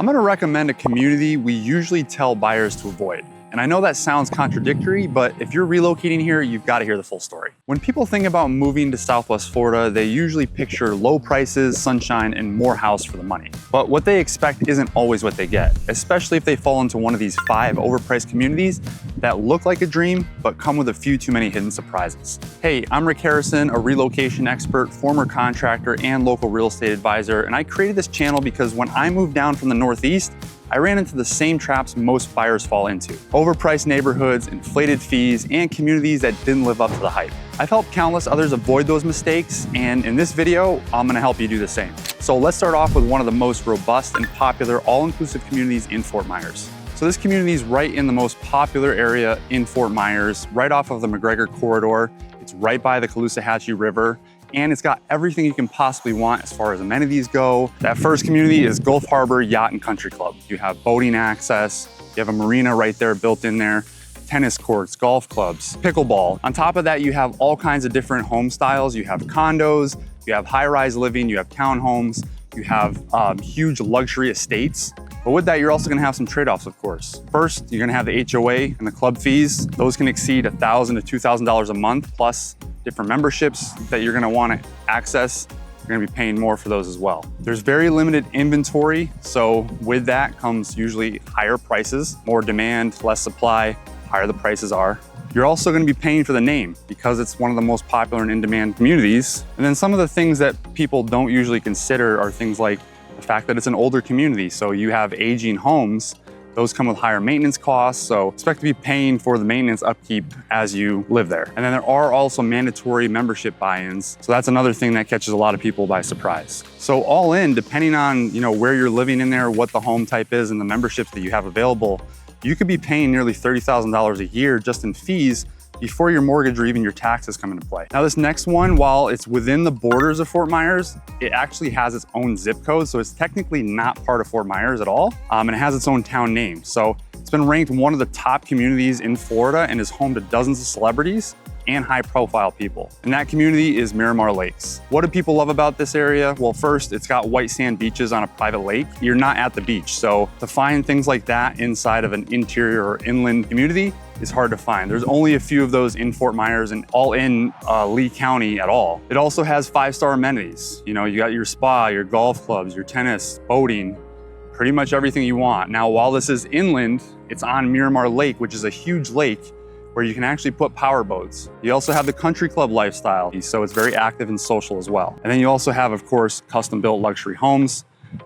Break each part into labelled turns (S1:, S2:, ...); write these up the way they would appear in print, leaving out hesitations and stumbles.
S1: I'm going to recommend a community we usually tell buyers to avoid. And I know that sounds contradictory, but if you're relocating here, you've got to hear the full story. When people think about moving to Southwest Florida, they usually picture low prices, sunshine, and more house for the money. But what they expect isn't always what they get, especially if they fall into one of these 5 overpriced communities that look like a dream, but come with a few too many hidden surprises. Hey, I'm Rick Harrison, a relocation expert, former contractor, and local real estate advisor. And I created this channel because when I moved down from the Northeast, I ran into the same traps most buyers fall into. Overpriced neighborhoods, inflated fees, and communities that didn't live up to the hype. I've helped countless others avoid those mistakes, and in this video, I'm gonna help you do the same. So let's start off with one of the most robust and popular all-inclusive communities in Fort Myers. So this community is right in the most popular area in Fort Myers, right off of the McGregor corridor. It's right by the Caloosahatchee River, and it's got everything you can possibly want as far as amenities go. That first community is Gulf Harbour Yacht and Country Club. You have boating access, you have a marina right there built in there, tennis courts, golf clubs, pickleball. On top of that, you have all kinds of different home styles. You have condos, you have high-rise living, you have townhomes, you have huge luxury estates. But with that, you're also gonna have some trade-offs, of course. First, you're gonna have the HOA and the club fees. Those can exceed $1,000 to $2,000 a month, plus different memberships that you're gonna wanna access. You're gonna be paying more for those as well. There's very limited inventory, so with that comes usually higher prices, more demand, less supply, higher the prices are. You're also gonna be paying for the name because it's one of the most popular and in-demand communities. And then some of the things that people don't usually consider are things like the fact that it's an older community, so you have aging homes. Those come with higher maintenance costs, so expect to be paying for the maintenance upkeep as you live there. And then there are also mandatory membership buy-ins, so that's another thing that catches a lot of people by surprise. So all in, depending on where you're living in there, what the home type is, and the memberships that you have available, you could be paying nearly $30,000 a year just in fees before your mortgage or even your taxes come into play. Now this next one, while it's within the borders of Fort Myers, it actually has its own zip code, so it's technically not part of Fort Myers at all, and it has its own town name. So it's been ranked one of the top communities in Florida and is home to dozens of celebrities and high-profile people. And that community is Miromar Lakes. What do people love about this area? Well, first, it's got white sand beaches on a private lake. You're not at the beach, so to find things like that inside of an interior or inland community is hard to find. There's only a few of those in Fort Myers and all in Lee County at all. It also has 5-star amenities. You got your spa, your golf clubs, your tennis, boating, pretty much everything you want. Now, while this is inland, it's on Miromar Lake, which is a huge lake where you can actually put power boats. You also have the country club lifestyle, so it's very active and social as well. And then you also have, of course, custom-built luxury homes,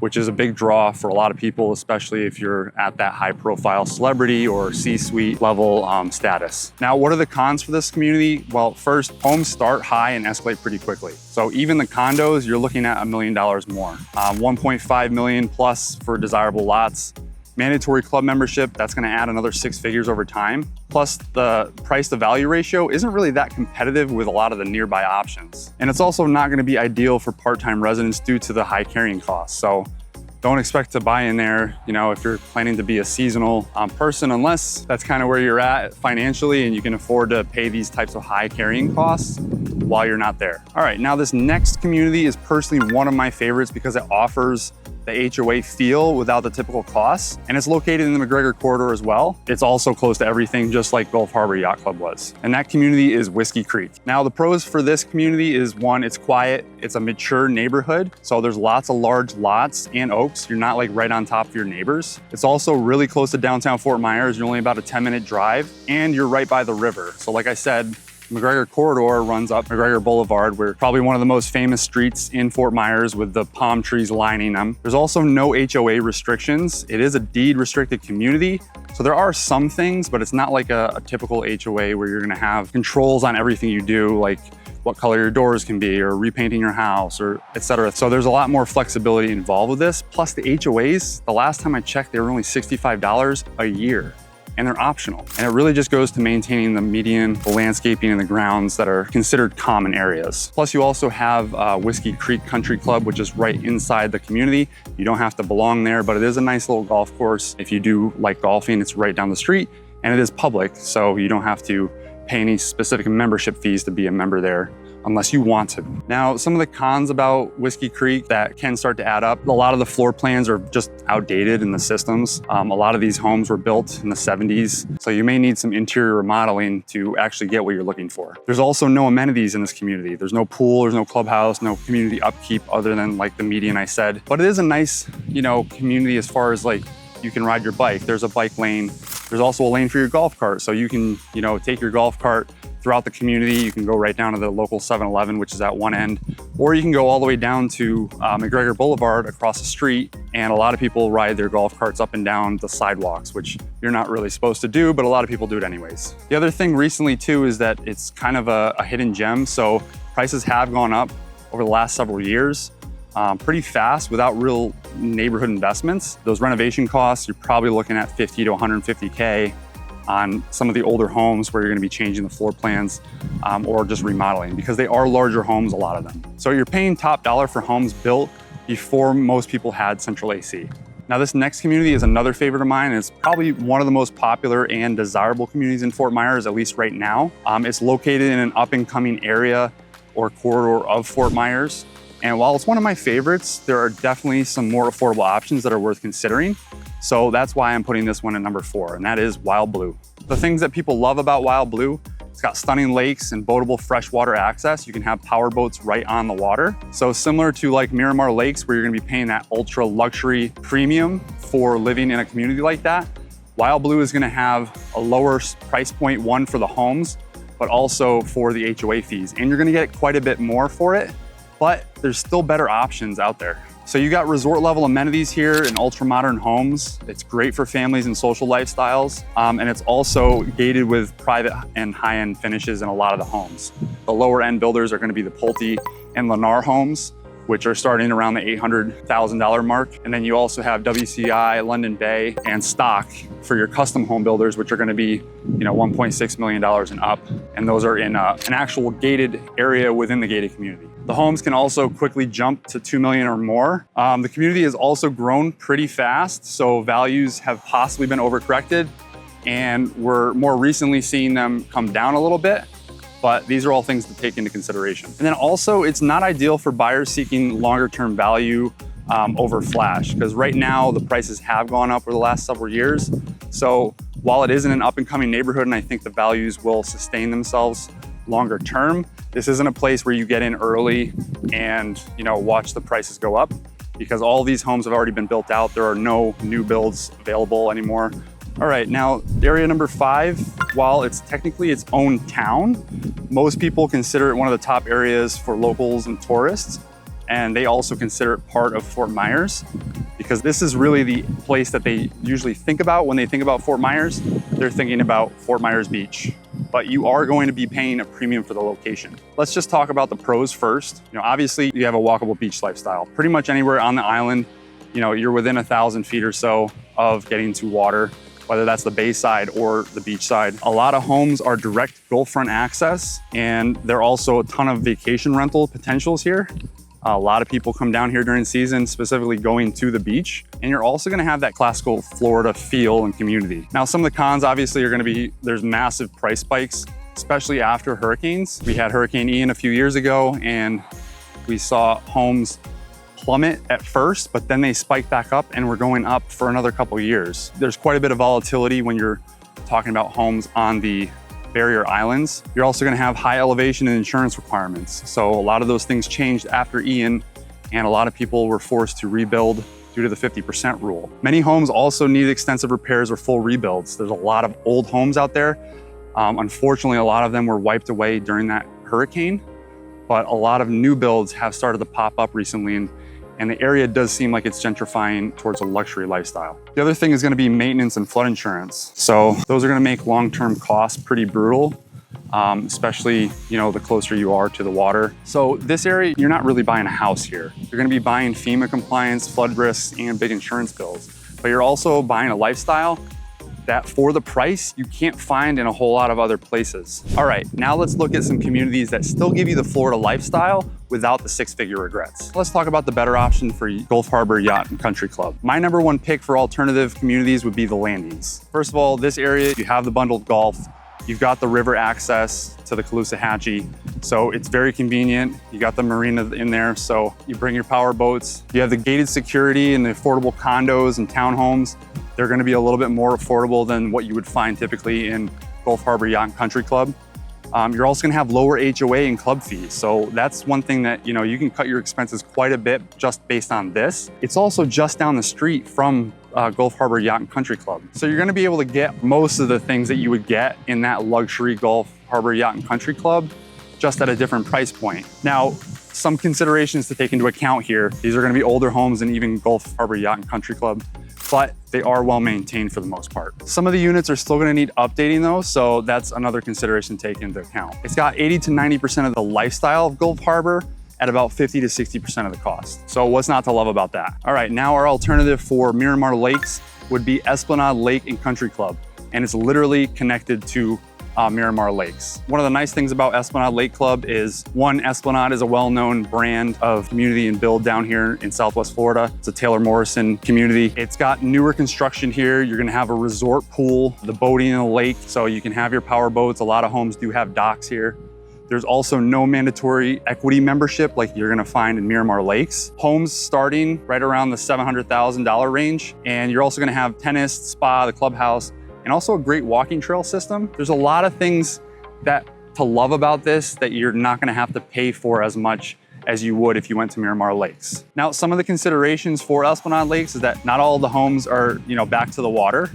S1: which is a big draw for a lot of people, especially if you're at that high-profile celebrity or C-suite level status. Now, what are the cons for this community? Well, first, homes start high and escalate pretty quickly. So even the condos, you're looking at $1 million more. 1.5 million plus for desirable lots. Mandatory club membership, that's gonna add another 6 figures over time. Plus the price to value ratio isn't really that competitive with a lot of the nearby options. And it's also not gonna be ideal for part-time residents due to the high carrying costs. So don't expect to buy in there, if you're planning to be a seasonal person, unless that's kind of where you're at financially and you can afford to pay these types of high carrying costs while you're not there. All right, now this next community is personally one of my favorites because it offers the HOA feel without the typical costs, and it's located in the McGregor corridor as well. It's also close to everything, just like Gulf Harbour Yacht Club was. And that community is Whiskey Creek. Now the pros for this community is one, it's quiet, it's a mature neighborhood, so there's lots of large lots and oaks. You're not like right on top of your neighbors. It's also really close to downtown Fort Myers. You're only about a 10-minute drive, and you're right by the river. So like I said, McGregor corridor runs up McGregor Boulevard. We're probably one of the most famous streets in Fort Myers with the palm trees lining them. There's also no HOA restrictions. It is a deed restricted community. So there are some things, but it's not like a typical HOA where you're gonna have controls on everything you do, like what color your doors can be or repainting your house or et cetera. So there's a lot more flexibility involved with this. Plus the HOAs, the last time I checked, they were only $65 a year. And they're optional. And it really just goes to maintaining the median, the landscaping, and the grounds that are considered common areas. Plus you also have Whiskey Creek Country Club, which is right inside the community. You don't have to belong there, but it is a nice little golf course. If you do like golfing, it's right down the street, and it is public, so you don't have to pay any specific membership fees to be a member there unless you want to. Now, some of the cons about Whiskey Creek that can start to add up, a lot of the floor plans are just outdated in the systems. A lot of these homes were built in the 70s, so you may need some interior remodeling to actually get what you're looking for. There's also no amenities in this community. There's no pool, there's no clubhouse, no community upkeep other than like the median I said. But it is a nice, community as far as like you can ride your bike. There's a bike lane. There's also a lane for your golf cart. So you can, take your golf cart throughout the community. You can go right down to the local 7-Eleven, which is at one end, or you can go all the way down to McGregor Boulevard across the street. And a lot of people ride their golf carts up and down the sidewalks, which you're not really supposed to do, but a lot of people do it anyways. The other thing recently too is that it's kind of a hidden gem. So prices have gone up over the last several years pretty fast without real neighborhood investments. Those renovation costs, you're probably looking at 50 to 150K on some of the older homes where you're gonna be changing the floor plans or just remodeling, because they are larger homes, a lot of them. So you're paying top dollar for homes built before most people had central AC. Now this next community is another favorite of mine. It's probably one of the most popular and desirable communities in Fort Myers, at least right now. It's located in an up and coming area or corridor of Fort Myers. And while it's one of my favorites, there are definitely some more affordable options that are worth considering. So that's why I'm putting this one at number 4, and that is WildBlue. The things that people love about WildBlue, it's got stunning lakes and boatable freshwater access. You can have power boats right on the water. So similar to like Miromar Lakes, where you're gonna be paying that ultra luxury premium for living in a community like that, WildBlue is gonna have a lower price point, one for the homes, but also for the HOA fees. And you're gonna get quite a bit more for it, but there's still better options out there. So you got resort level amenities here in ultra modern homes. It's great for families and social lifestyles. And it's also gated with private and high-end finishes in a lot of the homes. The lower end builders are gonna be the Pulte and Lennar homes, which are starting around the $800,000 mark. And then you also have WCI, London Bay, and Stock for your custom home builders, which are gonna be $1.6 million and up. And those are in an actual gated area within the gated community. The homes can also quickly jump to 2 million or more. The community has also grown pretty fast, so values have possibly been overcorrected, and we're more recently seeing them come down a little bit. But these are all things to take into consideration. And then also, it's not ideal for buyers seeking longer term value over flash, because right now the prices have gone up over the last several years. So while it is in an up and coming neighborhood, and I think the values will sustain themselves longer term, this isn't a place where you get in early and watch the prices go up, because all these homes have already been built out. There are no new builds available anymore. All right, now area number 5, while it's technically its own town, most people consider it one of the top areas for locals and tourists. And they also consider it part of Fort Myers, because this is really the place that they usually think about when they think about Fort Myers. They're thinking about Fort Myers Beach, but you are going to be paying a premium for the location. Let's just talk about the pros first. Obviously you have a walkable beach lifestyle. Pretty much anywhere on the island, you're within 1,000 feet or so of getting to water, whether that's the bay side or the beach side. A lot of homes are direct Gulf front access, and there are also a ton of vacation rental potentials here. A lot of people come down here during season, specifically going to the beach. And you're also gonna have that classical Florida feel and community. Now, some of the cons obviously are gonna be, there's massive price spikes, especially after hurricanes. We had Hurricane Ian a few years ago, and we saw homes plummet at first, but then they spike back up and we're going up for another couple years. There's quite a bit of volatility when you're talking about homes on the barrier islands. You're also gonna have high elevation and insurance requirements. So a lot of those things changed after Ian, and a lot of people were forced to rebuild due to the 50% rule. Many homes also need extensive repairs or full rebuilds. There's a lot of old homes out there. Unfortunately, a lot of them were wiped away during that hurricane, but a lot of new builds have started to pop up recently, and the area does seem like it's gentrifying towards a luxury lifestyle. The other thing is gonna be maintenance and flood insurance. So those are gonna make long-term costs pretty brutal, especially the closer you are to the water. So this area, you're not really buying a house here. You're gonna be buying FEMA compliance, flood risks, and big insurance bills. But you're also buying a lifestyle that for the price, you can't find in a whole lot of other places. All right, now let's look at some communities that still give you the Florida lifestyle without the 6-figure regrets. Let's talk about the better option for Gulf Harbour Yacht and Country Club. My number 1 pick for alternative communities would be the Landings. First of all, this area, you have the bundled golf, You've got the river access to the Caloosahatchee, so it's very convenient. You got the marina in there, so you bring your power boats. You have the gated security and the affordable condos and townhomes. They're gonna be a little bit more affordable than what you would find typically in Gulf Harbour Yacht and Country Club. You're also gonna have lower HOA and club fees. So that's one thing that, you can cut your expenses quite a bit just based on this. It's also just down the street from Gulf Harbour Yacht and Country Club. So you're gonna be able to get most of the things that you would get in that luxury Gulf Harbour Yacht and Country Club, just at a different price point. Now, some considerations to take into account here. These are gonna be older homes than even Gulf Harbour Yacht and Country Club, but they are well maintained for the most part. Some of the units are still gonna need updating though, so that's another consideration to take into account. It's got 80 to 90% of the lifestyle of Gulf Harbour at about 50 to 60% of the cost. So what's not to love about that? All right, now our alternative for Miromar Lakes would be Esplanade Lake and Country Club, and it's literally connected to Miromar Lakes. One of the nice things about Esplanade Lake Club is, one, Esplanade is a well-known brand of community and build down here in Southwest Florida. It's a Taylor Morrison community. It's got newer construction here. You're gonna have a resort pool, the boating in the lake, so you can have your power boats. A lot of homes do have docks here. There's also no mandatory equity membership like you're gonna find in Miromar Lakes. Homes starting right around the $700,000 range. And you're also gonna have tennis, spa, the clubhouse, and also a great walking trail system. There's a lot of things to love about this that you're not gonna have to pay for as much as you would if you went to Miromar Lakes. Now, some of the considerations for Esplanade Lakes is that not all the homes are, back to the water.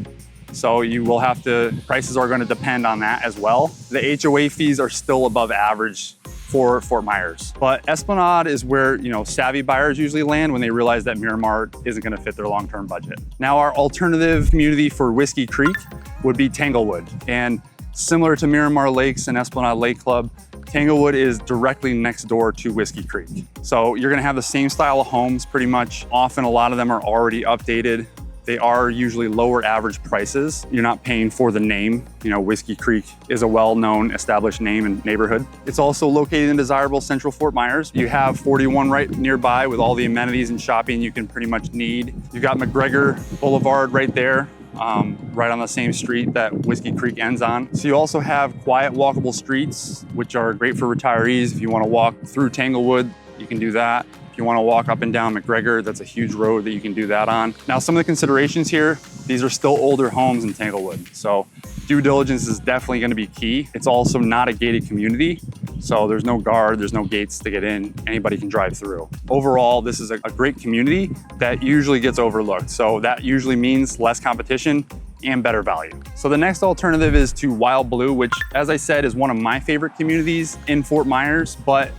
S1: So you will have to, prices are gonna depend on that as well. The HOA fees are still above average for Fort Myers. But Esplanade is where, savvy buyers usually land when they realize that Miromar isn't gonna fit their long-term budget. Now, our alternative community for Whiskey Creek would be Tanglewood. And similar to Miromar Lakes and Esplanade Lake Club, Tanglewood is directly next door to Whiskey Creek. So you're gonna have the same style of homes pretty much. Often a lot of them are already updated. They are usually lower average prices. You're not paying for the name. Whiskey Creek is a well-known established name and neighborhood. It's also located in desirable central Fort Myers. You have 41 right nearby with all the amenities and shopping you can pretty much need. You've got McGregor Boulevard right there, right on the same street that Whiskey Creek ends on. So you also have quiet walkable streets, which are great for retirees. If you want to walk through Tanglewood, you can do that. If you want to walk up and down McGregor, that's a huge road that you can do that on. Now, some of the considerations here, these are still older homes in Tanglewood. So due diligence is definitely going to be key. It's also not a gated community. So there's no guard, there's no gates to get in. Anybody can drive through. Overall, this is a great community that usually gets overlooked. So that usually means less competition and better value. So the next alternative is to WildBlue, which, as I said, is one of my favorite communities in Fort Myers, but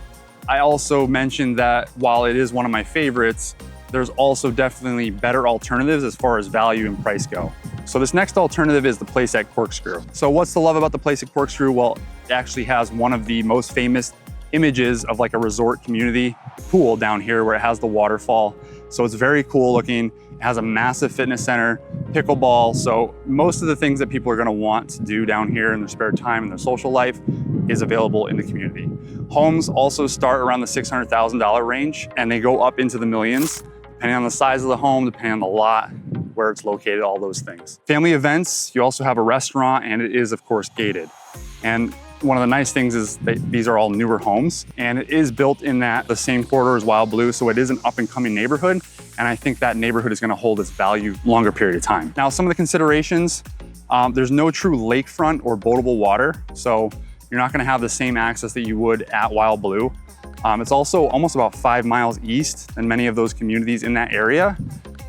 S1: I also mentioned that while it is one of my favorites, there's also definitely better alternatives as far as value and price go. So this next alternative is the place at Corkscrew. So what's to love about the place at Corkscrew? Well, it actually has one of the most famous images of like a resort community pool down here where it has the waterfall. So it's very cool looking. It has a massive fitness center, pickleball. So most of the things that people are gonna want to do down here in their spare time and their social life is available in the community. Homes also start around the $600,000 range and they go up into the millions, depending on the size of the home, depending on the lot, where it's located, all those things. Family events, you also have a restaurant and it is of course gated. And one of the nice things is that these are all newer homes and it is built in the same corridor as WildBlue, so it is an up and coming neighborhood. And I think that neighborhood is gonna hold its value longer period of time. Now, some of the considerations, there's no true lakefront or boatable water. So you're not gonna have the same access that you would at WildBlue. It's also almost about 5 miles east than many of those communities in that area.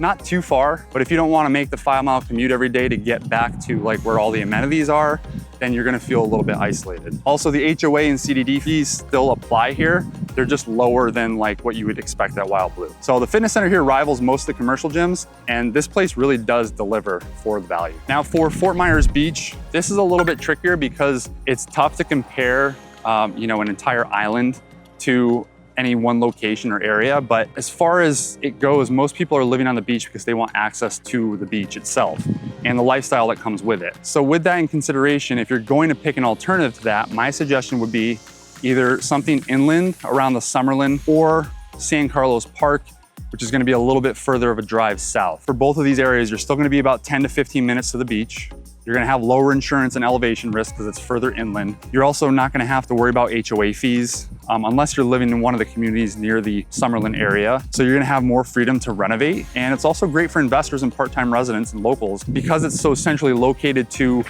S1: Not too far, but if you don't wanna make the 5-mile commute every day to get back to like where all the amenities are, then you're gonna feel a little bit isolated. Also, the HOA and CDD fees still apply here. They're just lower than like what you would expect at WildBlue. So the fitness center here rivals most of the commercial gyms, and this place really does deliver for the value. Now for Fort Myers Beach, this is a little bit trickier because it's tough to compare an entire island to any one location or area. But as far as it goes, most people are living on the beach because they want access to the beach itself and the lifestyle that comes with it. So with that in consideration, if you're going to pick an alternative to that, my suggestion would be either something inland around the Summerlin or San Carlos Park, which is gonna be a little bit further of a drive south. For both of these areas, you're still gonna be about 10 to 15 minutes to the beach. You're gonna have lower insurance and elevation risk because it's further inland. You're also not gonna have to worry about HOA fees unless you're living in one of the communities near the Summerlin area. So you're gonna have more freedom to renovate. And it's also great for investors and part-time residents and locals because it's so centrally located to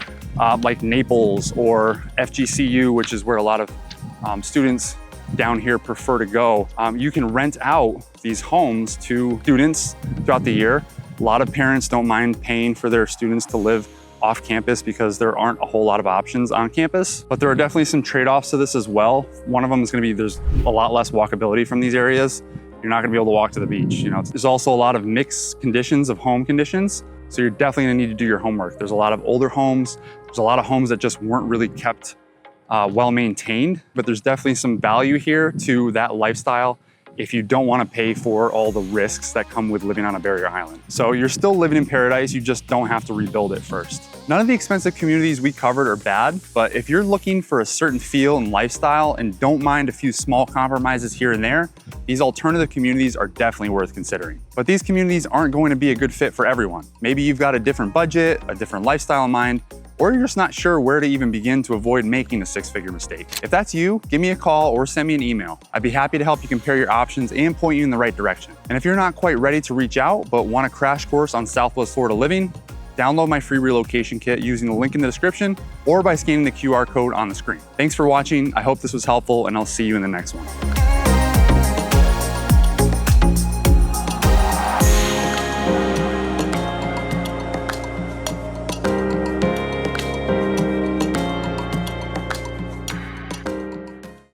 S1: like Naples or FGCU, which is where a lot of students down here prefer to go. You can rent out these homes to students throughout the year. A lot of parents don't mind paying for their students to live off campus because there aren't a whole lot of options on campus, but there are definitely some trade-offs to this as well. One of them is gonna be there's a lot less walkability from these areas. You're not gonna be able to walk to the beach. You know, there's also a lot of mixed conditions of home conditions. So you're definitely gonna need to do your homework. There's a lot of older homes. There's a lot of homes that just weren't really kept well maintained, but there's definitely some value here to that lifestyle if you don't want to pay for all the risks that come with living on a barrier island. So you're still living in paradise, you just don't have to rebuild it first. None of the expensive communities we covered are bad, but if you're looking for a certain feel and lifestyle and don't mind a few small compromises here and there, these alternative communities are definitely worth considering. But these communities aren't going to be a good fit for everyone. Maybe you've got a different budget, a different lifestyle in mind, or you're just not sure where to even begin to avoid making a six-figure mistake. If that's you, give me a call or send me an email. I'd be happy to help you compare your options and point you in the right direction. And if you're not quite ready to reach out, but want a crash course on Southwest Florida living, download my free relocation kit using the link in the description or by scanning the QR code on the screen. Thanks for watching. I hope this was helpful and I'll see you in the next one.